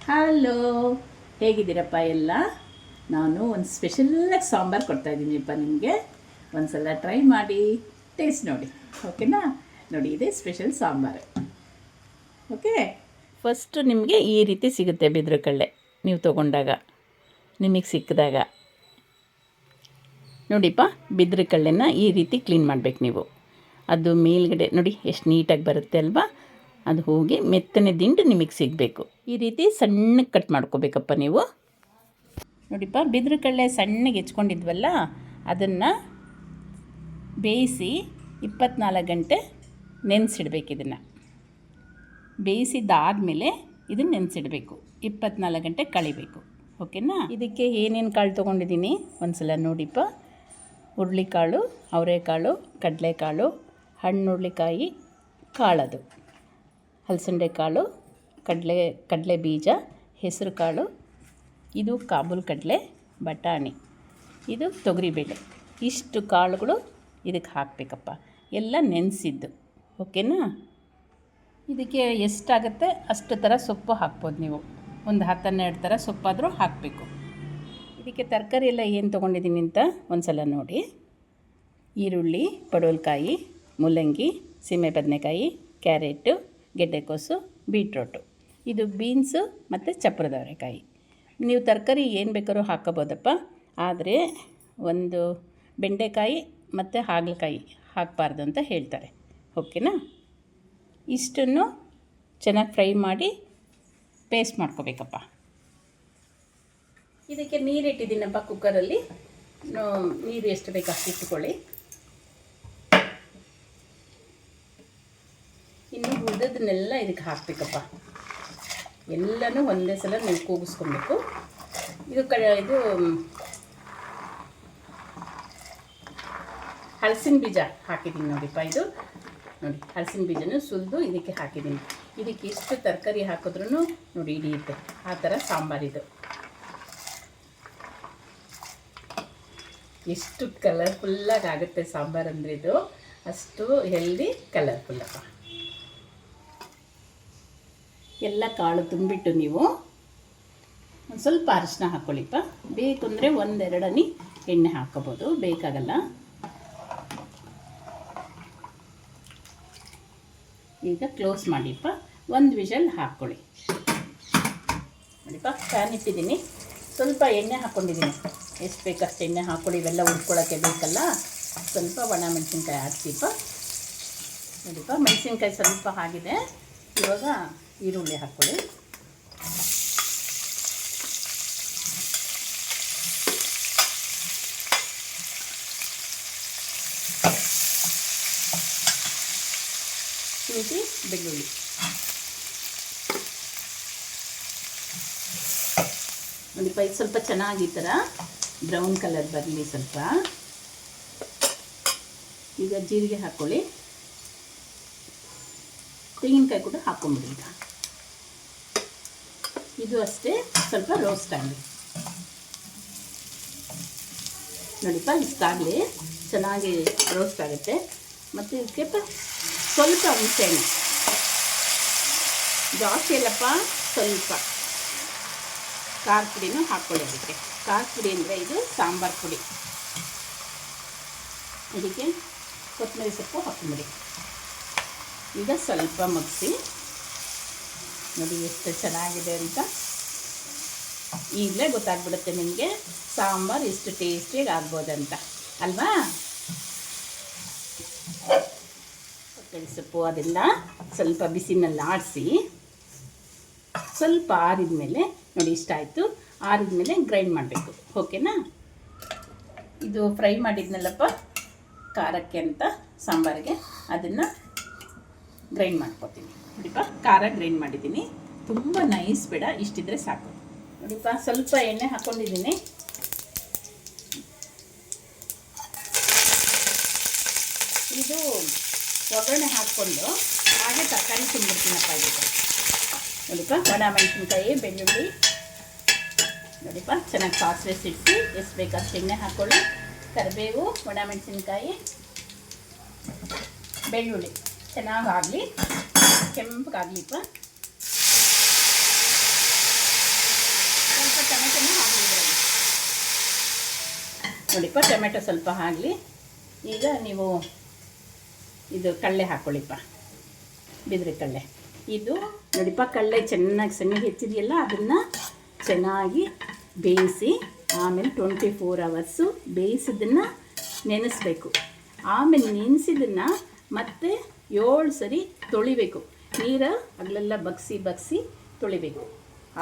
Hello, ಹೇಗಿದ್ದೀರಪ್ಪ ಎಲ್ಲ? ನಾನು ಒಂದು ಸ್ಪೆಷಲ್ಲಾಗಿ ಸಾಂಬಾರು ಕೊಡ್ತಾಯಿದ್ದೀನಿಪ್ಪ ನಿಮಗೆ. ಒಂದು ಸಲ ಟ್ರೈ ಮಾಡಿ ಟೇಸ್ಟ್ ನೋಡಿ, ಓಕೆನಾ? ನೋಡಿ, ಇದೇ ಸ್ಪೆಷಲ್ ಸಾಂಬಾರು. ಓಕೆ, ಫಸ್ಟು ನಿಮಗೆ ಈ ರೀತಿ ಸಿಗುತ್ತೆ ಬಿದಿರು ಕಡಲೆ. ನೀವು ತೊಗೊಂಡಾಗ ನಿಮಗೆ ಸಿಕ್ಕಿದಾಗ ನೋಡಿಪ್ಪ, ಬಿದಿರು ಕಡಲೆನ ಈ ರೀತಿ ಕ್ಲೀನ್ ಮಾಡಬೇಕು ನೀವು. ಅದು ಮೇಲ್ಗಡೆ ನೋಡಿ ಎಷ್ಟು ನೀಟಾಗಿ ಬರುತ್ತೆ ಅಲ್ವಾ? ಅದು ಹೋಗಿ ಮೆತ್ತನೆ ದಿಂಡು ನಿಮಗೆ ಸಿಗಬೇಕು. ಈ ರೀತಿ ಸಣ್ಣಗೆ ಕಟ್ ಮಾಡ್ಕೋಬೇಕಪ್ಪ ನೀವು. ನೋಡಿಪ್ಪ, ಬಿದಿರು ಕಡಲೆ ಸಣ್ಣಗೆ ಹೆಚ್ಕೊಂಡಿದ್ವಲ್ಲ, ಅದನ್ನು ಬೇಯಿಸಿ 24 ಗಂಟೆ ನೆನೆಸಿಡ್ಬೇಕು. ಇದನ್ನು ಬೇಯಿಸಿದ್ದಾದಮೇಲೆ ಇದನ್ನು ನೆನೆಸಿಡಬೇಕು. 24 ಗಂಟೆ ಕಳಿಬೇಕು, ಓಕೆನಾ? ಇದಕ್ಕೆ ಏನೇನು ಕಾಳು ತೊಗೊಂಡಿದ್ದೀನಿ ಒಂದು ಸಲ ನೋಡಿಪ್ಪ. ಹುರುಳಿಕಾಳು, ಅವರೆಕಾಳು, ಕಡಲೆಕಾಳು, ಹಣ್ಣು ಹುರುಳಿಕಾಯಿ ಕಾಳದು, ಹಲಸಂಡೆ ಕಾಳು, ಕಡಲೆ ಬೀಜ, ಹೆಸರು ಕಾಳು, ಇದು ಕಾಬೂಲ್ ಕಡಲೆ, ಬಟಾಣಿ, ಇದು ತೊಗರಿಬೇಳೆ. ಇಷ್ಟು ಕಾಳುಗಳು ಇದಕ್ಕೆ ಹಾಕಬೇಕಪ್ಪ, ಎಲ್ಲ ನೆನೆಸಿದ್ದು, ಓಕೆನಾ? ಇದಕ್ಕೆ ಎಷ್ಟಾಗುತ್ತೆ ಅಷ್ಟು ಥರ ಸೊಪ್ಪು ಹಾಕ್ಬೋದು ನೀವು. ಒಂದು 10-12 ಥರ ಸೊಪ್ಪಾದರೂ ಹಾಕಬೇಕು. ಇದಕ್ಕೆ ತರಕಾರಿ ಎಲ್ಲ ಏನು ತೊಗೊಂಡಿದ್ದೀನಿ ಅಂತ ಒಂದು ಸಲ ನೋಡಿ. ಈರುಳ್ಳಿ, ಪಡವಲಕಾಯಿ, ಮೂಲಂಗಿ, ಸೀಮೆ ಬದನೆಕಾಯಿ, ಕ್ಯಾರೆಟು, ಗೆಡ್ಡೆಕೋಸು, ಬೀಟ್ರೋಟು, ಇದು ಬೀನ್ಸು ಮತ್ತು ಚಪ್ರದವರೆಕಾಯಿ. ನೀವು ತರಕಾರಿ ಏನು ಬೇಕಾದ್ರೂ ಹಾಕೋಬೋದಪ್ಪ, ಆದರೆ ಒಂದು ಬೆಂಡೆಕಾಯಿ ಮತ್ತು ಹಾಗಲಕಾಯಿ ಹಾಕಬಾರ್ದು ಅಂತ ಹೇಳ್ತಾರೆ, ಓಕೆನಾ? ಇಷ್ಟನ್ನು ಚೆನ್ನಾಗಿ ಫ್ರೈ ಮಾಡಿ ಪೇಸ್ಟ್ ಮಾಡ್ಕೋಬೇಕಪ್ಪ. ಇದಕ್ಕೆ ನೀರಿಟ್ಟಿದ್ದೀನಪ್ಪ ಕುಕ್ಕರಲ್ಲಿ. ನೀರು ಎಷ್ಟು ಬೇಕು ಅಷ್ಟು ಇಟ್ಕೊಳ್ಳಿ. ಇನ್ನು ಉಳಿದದನ್ನೆಲ್ಲ ಇದಕ್ಕೆ ಹಾಕಬೇಕಪ್ಪ. ಎಲ್ಲನೂ ಒಂದೇ ಸಲ ನೀವು ಕೂಗಿಸ್ಕೊಬೇಕು. ಇದು ಹಲಸಿನ ಬೀಜ ಹಾಕಿದ್ದೀನಿ ನೋಡಿಪ್ಪ. ಇದು ನೋಡಿ, ಹಲಸಿನ ಬೀಜನೂ ಸುಲಿದು ಇದಕ್ಕೆ ಹಾಕಿದ್ದೀನಿ. ಇದಕ್ಕೆ ಎಷ್ಟು ತರಕಾರಿ ಹಾಕಿದ್ರೂ ನೋಡಿ ಹಿಡಿಯುತ್ತೆ, ಆ ಥರ ಸಾಂಬಾರಿದು. ಎಷ್ಟು ಕಲರ್ಫುಲ್ಲಾಗಿ ಆಗುತ್ತೆ ಸಾಂಬಾರು ಅಂದರೆ ಇದು, ಅಷ್ಟು ಹೆಲ್ದಿ, ಕಲರ್ಫುಲ್ಲಪ್ಪ. ಎಲ್ಲ ಕಾಳು ತುಂಬಿಟ್ಟು ನೀವು ಒಂದು ಸ್ವಲ್ಪ ಅರಿಶಿನ ಹಾಕ್ಕೊಳ್ಳಿಪ್ಪ. ಬೇಕು ಅಂದರೆ 1-2 ಹನಿ ಎಣ್ಣೆ ಹಾಕ್ಕೋಬೋದು, ಬೇಕಾಗಲ್ಲ. ಈಗ ಕ್ಲೋಸ್ ಮಾಡಿಪ್ಪ, 1 ವಿಷಲ್ ಹಾಕ್ಕೊಳ್ಳಿ. ನೋಡಿಪ್ಪ, ಫ್ಯಾನ್ ಇಟ್ಟಿದ್ದೀನಿ, ಸ್ವಲ್ಪ ಎಣ್ಣೆ ಹಾಕ್ಕೊಂಡಿದ್ದೀನಿ. ಎಷ್ಟು ಬೇಕಷ್ಟು ಎಣ್ಣೆ ಹಾಕ್ಕೊಳ್ಳಿ, ಇವೆಲ್ಲ ಉಡ್ಕೊಳ್ಳೋಕ್ಕೆ ಬೇಕಲ್ಲ. ಸ್ವಲ್ಪ ಒಣ ಮೆಣಸಿನ್ಕಾಯಿ ಹಾಕ್ತಿಪ್ಪ. ನೋಡಿಪ್ಪ, ಮೆಣಸಿನ್ಕಾಯಿ ಸ್ವಲ್ಪ ಆಗಿದೆ. ಇವಾಗ ಈರುಳ್ಳಿ ಹಾಕ್ಕೊಳ್ಳಿ. ಶುಂಠಿ, ಬೆಳ್ಳುಳ್ಳಿ. ನೋಡಿಪ್ಪ, ಇದು ಸ್ವಲ್ಪ ಚೆನ್ನಾಗಿ ಈ ಥರ ಬ್ರೌನ್ ಕಲರ್ ಬರಲಿ ಸ್ವಲ್ಪ. ಈಗ ಜೀರಿಗೆ ಹಾಕ್ಕೊಳ್ಳಿ. ತೆಂಗಿನಕಾಯಿ ಕೂಡ ಹಾಕ್ಕೊಂಬಿಡಿ. ಈಗ ಇದು ಅಷ್ಟೇ ಸ್ವಲ್ಪ ರೋಸ್ಟ್ ಆಗಲಿ. ನೋಡಿಪ್ಪ, ಇಷ್ಟಾಗಲಿ, ಚೆನ್ನಾಗಿ ರೋಸ್ಟ್ ಆಗುತ್ತೆ. ಮತ್ತು ಇದಕ್ಕೆ ಸ್ವಲ್ಪ ಹುಣಸೆಹಣ್ಣು, ಜಾಸ್ತಿ ಇಲ್ಲಪ್ಪ, ಸ್ವಲ್ಪ ಖಾರ ಪುಡಿನೂ ಹಾಕ್ಕೊಳ್ಳಿ. ಅದಕ್ಕೆ ಖಾರ ಪುಡಿ ಅಂದರೆ ಇದು ಸಾಂಬಾರು ಪುಡಿ. ಇದಕ್ಕೆ ಕೊತ್ತಂಬರಿ ಸೊಪ್ಪು ಹಾಕ್ಕೊಂಬಿಡಿ. ಈಗ ಸ್ವಲ್ಪ ಮಗ್ಸಿ. ನೋಡಿ ಎಷ್ಟು ಚೆನ್ನಾಗಿದೆ ಅಂತ. ಈಗಲೇ ಗೊತ್ತಾಗ್ಬಿಡುತ್ತೆ ನಿಮಗೆ ಸಾಂಬಾರು ಎಷ್ಟು ಟೇಸ್ಟಿಯಾಗಿ ಆಗ್ಬೋದಂತ, ಅಲ್ವಾ? ಕೊತ್ತಂಬರಿ ಸೊಪ್ಪು ಅದೆಲ್ಲ ಸ್ವಲ್ಪ ಬಿಸಿನಲ್ಲಿ ಆಡಿಸಿ, ಸ್ವಲ್ಪ ಆರಿದ ಮೇಲೆ ನೋಡಿ ಇಷ್ಟ ಆಯಿತು. ಆರಿದ ಮೇಲೆ ಗ್ರೈಂಡ್ ಮಾಡಬೇಕು, ಓಕೆನಾ? ಇದು ಫ್ರೈ ಮಾಡಿದ್ನಲ್ಲಪ್ಪ ಖಾರಕ್ಕೆ ಅಂತ ಸಾಂಬಾರಿಗೆ, ಅದನ್ನು ಗ್ರೈಂಡ್ ಮಾಡ್ಕೊತೀನಿ. ನೋಡಿಪ್ಪ, ಖಾರ ಗ್ರೈಂಡ್ ಮಾಡಿದ್ದೀನಿ. ತುಂಬ ನೈಸ್ ಬೇಡ, ಇಷ್ಟಿದ್ರೆ ಸಾಕು. ನೋಡಿಪ್ಪ, ಸ್ವಲ್ಪ ಎಣ್ಣೆ ಹಾಕ್ಕೊಂಡಿದ್ದೀನಿ. ಇದು ಒಗ್ಗರಣೆ ಹಾಕ್ಕೊಂಡು ಹಾಗೆ ತರಕಾರಿ ತುಂಬಿಡ್ತೀನಪ್ಪ. ಇದಕ್ಕೆ ನೋಡಿಪ್ಪ, ಒಣ ಮೆಣಸಿನ್ಕಾಯಿ, ಬೆಳ್ಳುಳ್ಳಿ. ನೋಡಿಪ್ಪ, ಚೆನ್ನಾಗಿ ಸಾಸಿವೆ ಸಿಡಿಸಿ ಎಷ್ಟು ಬೇಕಷ್ಟು ಎಣ್ಣೆ ಹಾಕ್ಕೊಳ್ಳಿ. ಕರಿಬೇವು, ಒಣ ಮೆಣಸಿನ್ಕಾಯಿ, ಬೆಳ್ಳುಳ್ಳಿ ಚೆನ್ನಾಗಾಗಲಿ, ಕೆಂಪಗಾಗಲಿಪ್ಪ. ನೋಡಿಪ್ಪ ಟೊಮೆಟೊ ಸ್ವಲ್ಪ ಆಗಲಿ. ಈಗ ನೀವು ಇದು ಕಡಲೆ ಹಾಕ್ಕೊಳ್ಳಿಪ್ಪ, ಬಿದಿರು ಕಡಲೆ. ಇದು ನೋಡಿಪ್ಪ ಕಡಲೆ ಚೆನ್ನಾಗಿ ಸಣ್ಣಗೆ ಹೆಚ್ಚಿದೆಯಲ್ಲ, ಅದನ್ನು ಚೆನ್ನಾಗಿ ಬೇಯಿಸಿ ಆಮೇಲೆ 24 hours ಬೇಯಿಸಿದ್ದನ್ನು ನೆನೆಸ್ಬೇಕು. ಆಮೇಲೆ ನೆನೆಸಿದ್ದನ್ನು ಮತ್ತೆ 7 ಸರಿ ತೊಳಿಬೇಕು. ನೀರು ಅಗಲೆಲ್ಲ ಬಗ್ಸಿ ತೊಳಿಬೇಕು.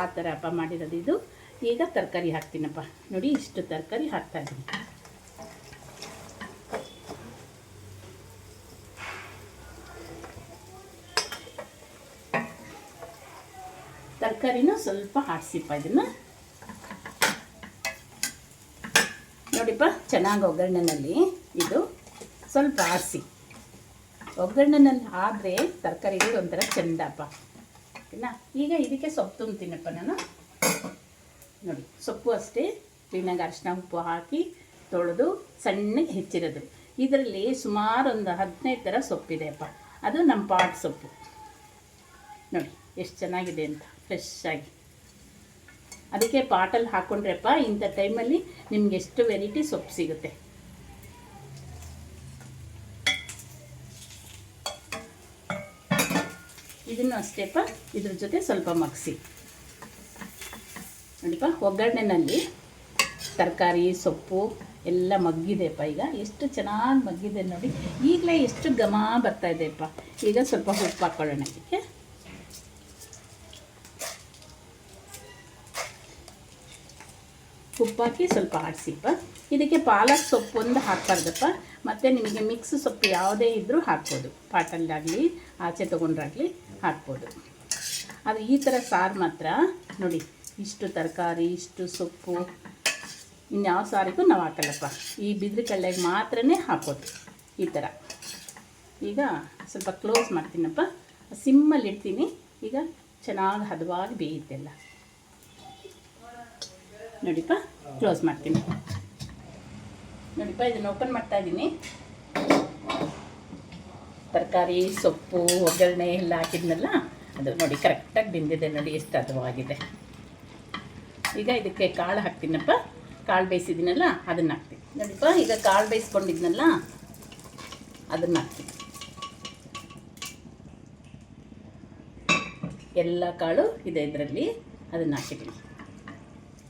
ಆ ಥರ ಅಪ್ಪ ಮಾಡಿರೋದು ಇದು. ಈಗ ತರಕಾರಿ ಹಾಕ್ತೀನಪ್ಪ. ನೋಡಿ ಇಷ್ಟು ತರಕಾರಿ ಹಾಕ್ತಾಯಿದ್ದೀನಿ. ತರಕಾರಿನ ಸ್ವಲ್ಪ ಆಡಿಸಿಪ್ಪ. ಇದನ್ನು ನೋಡಿಪ್ಪ ಚೆನ್ನಾಗಿ ಒಗ್ಗರಣೆನಲ್ಲಿ ಇದು ಸ್ವಲ್ಪ ಆಡಿಸಿ. ಒಗ್ಗರಣೆನಲ್ಲಿ ಆದರೆ ತರಕಾರಿಗಳು ಒಂಥರ ಚೆಂದಪ್ಪ. ಓಕೆನಾ? ಈಗ ಇದಕ್ಕೆ ಸೊಪ್ಪು ತುಂಬ್ತೀನಪ್ಪ ನಾನು. ನೋಡಿ ಸೊಪ್ಪು ಅಷ್ಟೇ ಕ್ಲೀನಾಗಿ ಅರಿಶಿನ ಉಪ್ಪು ಹಾಕಿ ತೊಳೆದು ಸಣ್ಣಗೆ ಹೆಚ್ಚಿರೋದು. ಇದರಲ್ಲಿ ಸುಮಾರು ಒಂದು 15 ಥರ ಸೊಪ್ಪಿದೆ ಅಪ್ಪ. ಅದು ನಮ್ಮ ಪಾಟ್ ಸೊಪ್ಪು. ನೋಡಿ ಎಷ್ಟು ಚೆನ್ನಾಗಿದೆ ಅಂತ, ಫ್ರೆಶ್ ಆಗಿ. ಅದಕ್ಕೆ ಪಾಟಲ್ಲಿ ಹಾಕ್ಕೊಂಡ್ರೆಪ್ಪ ಇಂಥ ಟೈಮಲ್ಲಿ ನಿಮ್ಗೆ ಎಷ್ಟು ವೆರೈಟಿ ಸೊಪ್ಪು ಸಿಗುತ್ತೆ. ಇದನ್ನು ಅಷ್ಟೇಪ್ಪ ಇದ್ರ ಜೊತೆ ಸ್ವಲ್ಪ ಮಗ್ಸಿ. ನೋಡಿಪ್ಪ ಒಗ್ಗರಣೆನಲ್ಲಿ ತರಕಾರಿ ಸೊಪ್ಪು ಎಲ್ಲ ಮಗ್ಗಿದೆಪ್ಪ. ಈಗ ಎಷ್ಟು ಚೆನ್ನಾಗಿ ಮಗ್ಗಿದೆ ನೋಡಿ. ಈಗಲೇ ಎಷ್ಟು ಘಮ ಬರ್ತಾಯಿದೆಯಪ್ಪ. ಈಗ ಸ್ವಲ್ಪ ಉಪ್ಪು ಹಾಕ್ಕೊಳ್ಳೋಣ. ಇದಕ್ಕೆ ಉಪ್ಪಾಕಿ ಸ್ವಲ್ಪ ಆಡಿಸಿಪ್ಪ. ಇದಕ್ಕೆ ಪಾಲಕ್ ಸೊಪ್ಪು ಒಂದು ಹಾಕ್ಬಾರ್ದಪ್ಪ. ಮತ್ತು ನಿಮಗೆ ಮಿಕ್ಸ್ ಸೊಪ್ಪು ಯಾವುದೇ ಇದ್ದರೂ ಹಾಕ್ಬೋದು. ಪಾಟಲ್ಲಾಗಲಿ ಆಚೆ ತೊಗೊಂಡ್ರಾಗಲಿ ಹಾಕ್ಬೋದು. ಆದರೆ ಈ ಥರ ಸಾರು ಮಾತ್ರ ನೋಡಿ, ಇಷ್ಟು ತರಕಾರಿ ಇಷ್ಟು ಸೊಪ್ಪು ಇನ್ಯಾವ ಸಾರಿಗೂ ನಾವು ಹಾಕಲ್ಲಪ್ಪ. ಈ ಬಿದಿರು ಕಡಲೆಗೆ ಮಾತ್ರನೇ ಹಾಕೋದು ಈ ಥರ. ಈಗ ಸ್ವಲ್ಪ ಕ್ಲೋಸ್ ಮಾಡ್ತೀನಪ್ಪ, ಸಿಮ್ಮಲ್ಲಿ ಇಡ್ತೀನಿ. ಈಗ ಚೆನ್ನಾಗಿ ಹದವಾಗಿ ಬೇಯುತ್ತೆಲ್ಲ. ನೋಡಿಪ್ಪ ಕ್ಲೋಸ್ ಮಾಡ್ತೀನಿ. ನೋಡಿಪ್ಪ ಇದನ್ನು ಓಪನ್ ಮಾಡ್ತಾಯಿದ್ದೀನಿ. ತರಕಾರಿ ಸೊಪ್ಪು ಒಗ್ಗರಣೆ ಎಲ್ಲ ಹಾಕಿದ್ನಲ್ಲ, ಅದು ನೋಡಿ ಕರೆಕ್ಟಾಗಿ ಬೆಂದಿದೆ. ನೋಡಿ ಎಷ್ಟು ಹದವಾಗಿದೆ. ಈಗ ಇದಕ್ಕೆ ಕಾಳು ಹಾಕ್ತೀನಪ್ಪ. ಕಾಳು ಬೇಯಿಸಿದ್ದೀನಲ್ಲ ಅದನ್ನು ಹಾಕ್ತೀನಿ. ನೋಡಿಪ್ಪ ಈಗ ಕಾಳು ಬೇಯಿಸ್ಕೊಂಡಿದ್ನಲ್ಲ ಅದನ್ನು ಹಾಕ್ತೀನಿ. ಎಲ್ಲ ಕಾಳು ಇದೆ ಇದರಲ್ಲಿ, ಅದನ್ನು ಹಾಕಿದ್ದೀನಿ.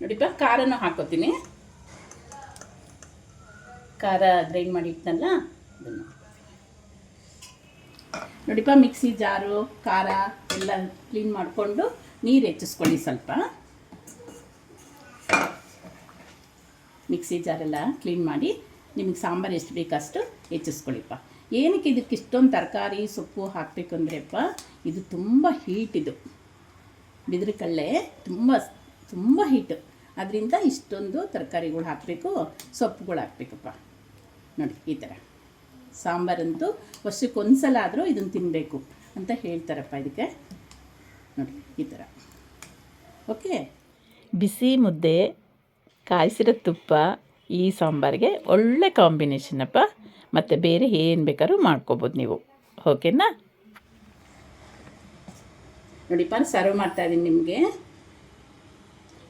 ನೋಡಿಪ್ಪ ಖಾರನೂ ಹಾಕೋತೀನಿ. ಖಾರ ಗ್ರೈಂಡ್ ಮಾಡಿ ಇಟ್ಟನಲ್ಲ ಅದನ್ನು. ನೋಡಿಪ್ಪ ಮಿಕ್ಸಿ ಜಾರು ಖಾರ ಎಲ್ಲ ಕ್ಲೀನ್ ಮಾಡಿಕೊಂಡು ನೀರು ಹೆಚ್ಚಿಸ್ಕೊಳ್ಳಿ ಸ್ವಲ್ಪ. ಮಿಕ್ಸಿ ಜಾರೆಲ್ಲ ಕ್ಲೀನ್ ಮಾಡಿ ನಿಮಗೆ ಸಾಂಬಾರು ಎಷ್ಟು ಬೇಕಷ್ಟು ಹೆಚ್ಚಿಸ್ಕೊಳ್ಳಿಪ್ಪ. ಏನಕ್ಕೆ ಇದಕ್ಕೆ ಇಷ್ಟೊಂದು ತರಕಾರಿ ಸೊಪ್ಪು ಹಾಕಬೇಕು ಅಂದ್ರೆಪ್ಪ, ಇದು ತುಂಬ ಹೀಟ್. ಇದು ಬಿದಿರು ಕಡಲೆ ತುಂಬ ಹೀಟು. ಅದರಿಂದ ಇಷ್ಟೊಂದು ತರಕಾರಿಗಳು ಹಾಕಬೇಕು, ಸೊಪ್ಪುಗಳು ಹಾಕಬೇಕಪ್ಪ. ನೋಡಿ ಈ ಥರ ಸಾಂಬಾರಂತೂ ವರ್ಷಕ್ಕೊಂದು ಸಲ ಆದರೂ ಇದನ್ನು ತಿನ್ನಬೇಕು ಅಂತ ಹೇಳ್ತಾರಪ್ಪ ಇದಕ್ಕೆ. ನೋಡಿ ಈ ಥರ. ಓಕೆ, ಬಿಸಿ ಮುದ್ದೆ ಕಾಯಿಸಿರೋ ತುಪ್ಪ ಈ ಸಾಂಬಾರಿಗೆ ಒಳ್ಳೆ ಕಾಂಬಿನೇಷನಪ್ಪ. ಮತ್ತು ಬೇರೆ ಏನು ಬೇಕಾದ್ರೂ ಮಾಡ್ಕೋಬೋದು ನೀವು. ಓಕೆನಾ? ನೋಡಿಪ್ಪ ಸರ್ವ್ ಮಾಡ್ತಾಯಿದ್ದೀನಿ ನಿಮಗೆ.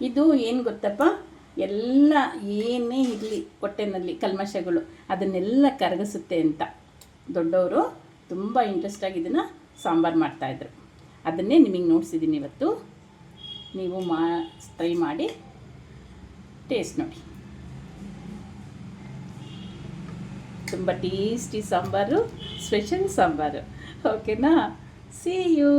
ಇದು ಏನು ಗೊತ್ತಪ್ಪ, ಎಲ್ಲ ಏನೇ ಇರಲಿ ಹೊಟ್ಟೆನಲ್ಲಿ ಕಲ್ಮಶಗಳು ಅದನ್ನೆಲ್ಲ ಕರಗಿಸುತ್ತೆ ಅಂತ ದೊಡ್ಡವರು ತುಂಬ ಇಂಟ್ರೆಸ್ಟಾಗಿ ಇದನ್ನು ಸಾಂಬಾರು ಮಾಡ್ತಾಯಿದ್ರು. ಅದನ್ನೇ ನಿಮಗೆ ನೋಡಿಸಿದ್ದೀನಿ ಇವತ್ತು. ನೀವು ಟ್ರೈ ಮಾಡಿ ಟೇಸ್ಟ್ ನೋಡಿ. ತುಂಬ ಟೇಸ್ಟಿ ಸಾಂಬಾರು, ಸ್ಪೆಷಲ್ ಸಾಂಬಾರು. ಓಕೆನಾ? See you.